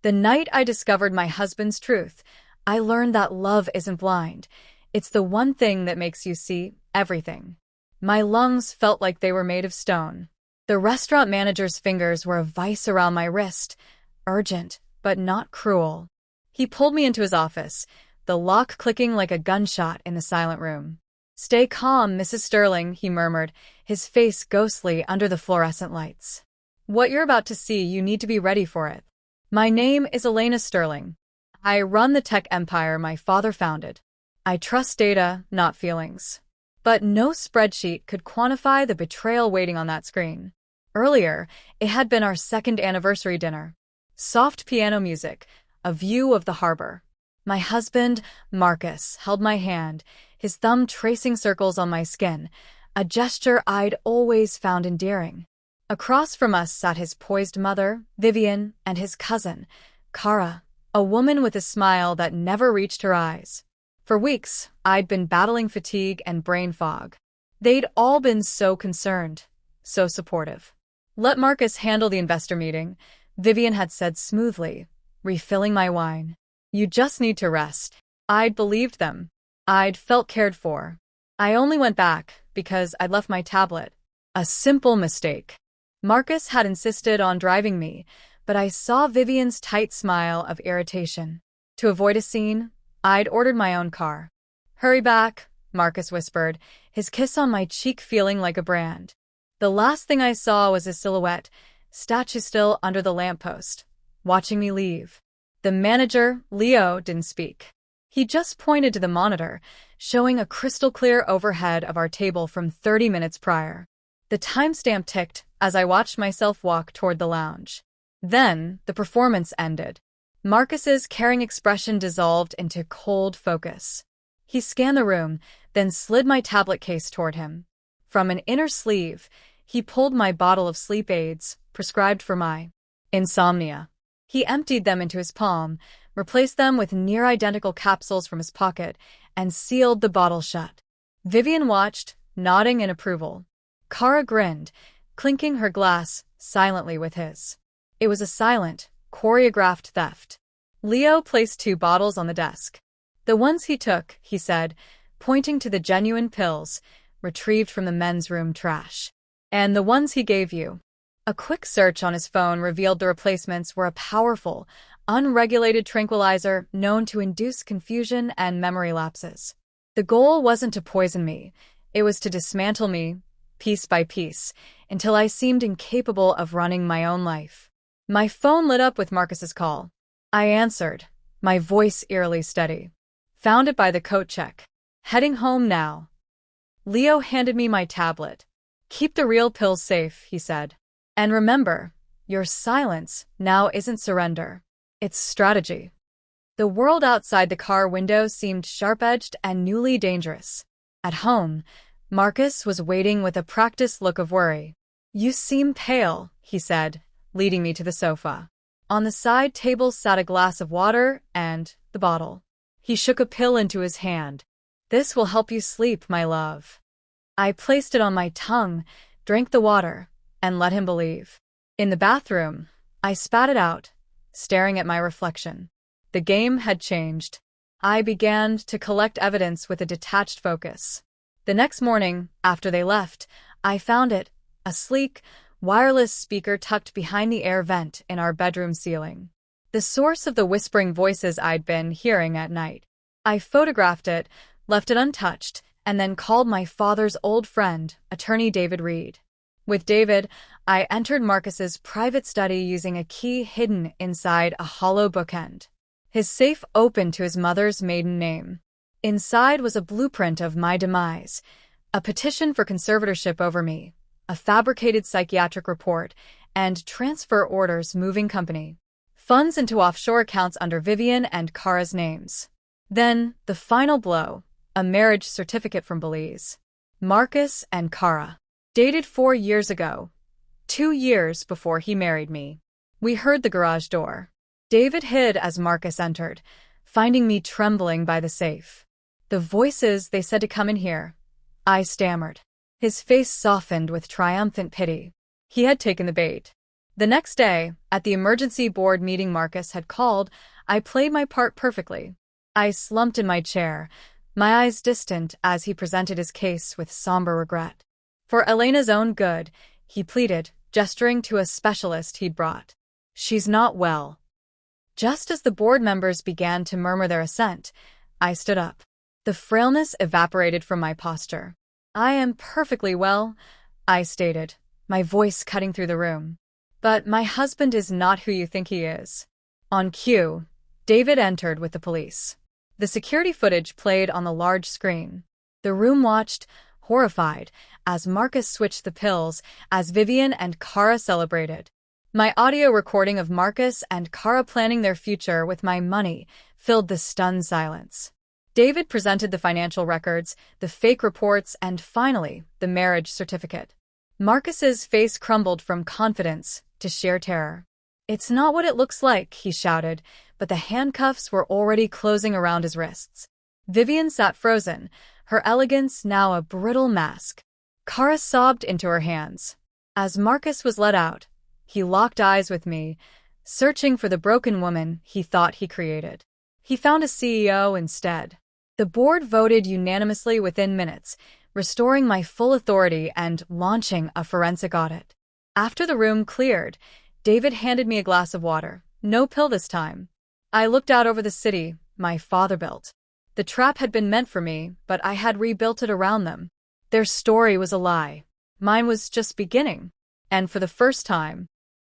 The night I discovered my husband's truth, I learned that love isn't blind. It's the one thing that makes you see everything. My lungs felt like they were made of stone. The restaurant manager's fingers were a vice around my wrist, urgent, but not cruel. He pulled me into his office, the lock clicking like a gunshot in the silent room. "Stay calm, Mrs. Sterling," he murmured, his face ghostly under the fluorescent lights. "What you're about to see, you need to be ready for it. My name is Elena Sterling. I run the tech empire my father founded. I trust data, not feelings." But no spreadsheet could quantify the betrayal waiting on that screen. Earlier, it had been our second anniversary dinner. Soft piano music, a view of the harbor. My husband, Marcus, held my hand, his thumb tracing circles on my skin, a gesture I'd always found endearing. Across from us sat his poised mother, Vivian, and his cousin, Kara, a woman with a smile that never reached her eyes. For weeks, I'd been battling fatigue and brain fog. They'd all been so concerned, so supportive. "Let Marcus handle the investor meeting," Vivian had said smoothly, refilling my wine. "You just need to rest." I'd believed them. I'd felt cared for. I only went back because I'd left my tablet. A simple mistake. Marcus had insisted on driving me, but I saw Vivian's tight smile of irritation. To avoid a scene, I'd ordered my own car. "Hurry back," Marcus whispered, his kiss on my cheek feeling like a brand. The last thing I saw was his silhouette, statue still under the lamppost, watching me leave. The manager, Leo, didn't speak. He just pointed to the monitor, showing a crystal-clear overhead of our table from 30 minutes prior. The timestamp ticked as I watched myself walk toward the lounge. Then, the performance ended. Marcus's caring expression dissolved into cold focus. He scanned the room, then slid my tablet case toward him. From an inner sleeve, he pulled my bottle of sleep aids, prescribed for my insomnia. He emptied them into his palm, replaced them with near-identical capsules from his pocket, and sealed the bottle shut. Vivian watched, nodding in approval. Kara grinned, clinking her glass silently with his. It was a silent, choreographed theft. Leo placed 2 bottles on the desk. "The ones he took," he said, pointing to the genuine pills, retrieved from the men's room trash. "And the ones he gave you." A quick search on his phone revealed the replacements were a powerful, unregulated tranquilizer known to induce confusion and memory lapses. The goal wasn't to poison me, it was to dismantle me, piece by piece, until I seemed incapable of running my own life. My phone lit up with Marcus's call. I answered, my voice eerily steady. "Found it by the coat check. Heading home now." Leo handed me my tablet. "Keep the real pills safe," he said. "And remember, your silence now isn't surrender. It's strategy." The world outside the car window seemed sharp-edged and newly dangerous. At home, Marcus was waiting with a practiced look of worry. "You seem pale," he said, leading me to the sofa. On the side table sat a glass of water and the bottle. He shook a pill into his hand. "This will help you sleep, my love." I placed it on my tongue, drank the water, and let him believe. In the bathroom, I spat it out, staring at my reflection. The game had changed. I began to collect evidence with a detached focus. The next morning, after they left, I found it, a sleek, wireless speaker tucked behind the air vent in our bedroom ceiling. The source of the whispering voices I'd been hearing at night. I photographed it, left it untouched, and then called my father's old friend, attorney David Reed. With David, I entered Marcus's private study using a key hidden inside a hollow bookend. His safe opened to his mother's maiden name. Inside was a blueprint of my demise, a petition for conservatorship over me, a fabricated psychiatric report, and transfer orders moving company. Funds into offshore accounts under Vivian and Kara's names. Then, the final blow, a marriage certificate from Belize. Marcus and Kara. Dated 4 years ago. 2 years before he married me. We heard the garage door. David hid as Marcus entered, finding me trembling by the safe. "The voices, they said to come in here," I stammered. His face softened with triumphant pity. He had taken the bait. The next day, at the emergency board meeting Marcus had called, I played my part perfectly. I slumped in my chair, my eyes distant as he presented his case with somber regret. For Elena's own good, he pleaded, gesturing to a specialist he'd brought. She's not well. Just as the board members began to murmur their assent, I stood up. The frailness evaporated from my posture. I am perfectly well, I stated, my voice cutting through the room. But my husband is not who you think he is. On cue, David entered with the police. The security footage played on the large screen. The room watched, horrified, as Marcus switched the pills, as Vivian and Kara celebrated. My audio recording of Marcus and Kara planning their future with my money filled the stunned silence. David presented the financial records, the fake reports, and finally, the marriage certificate. Marcus's face crumbled from confidence to sheer terror. It's not what it looks like, he shouted, but the handcuffs were already closing around his wrists. Vivian sat frozen, her elegance now a brittle mask. Kara sobbed into her hands. As Marcus was let out, he locked eyes with me, searching for the broken woman he thought he created. He found a CEO instead. The board voted unanimously within minutes, restoring my full authority and launching a forensic audit. After the room cleared, David handed me a glass of water. No pill this time. I looked out over the city my father built. The trap had been meant for me, but I had rebuilt it around them. Their story was a lie. Mine was just beginning. And for the first time,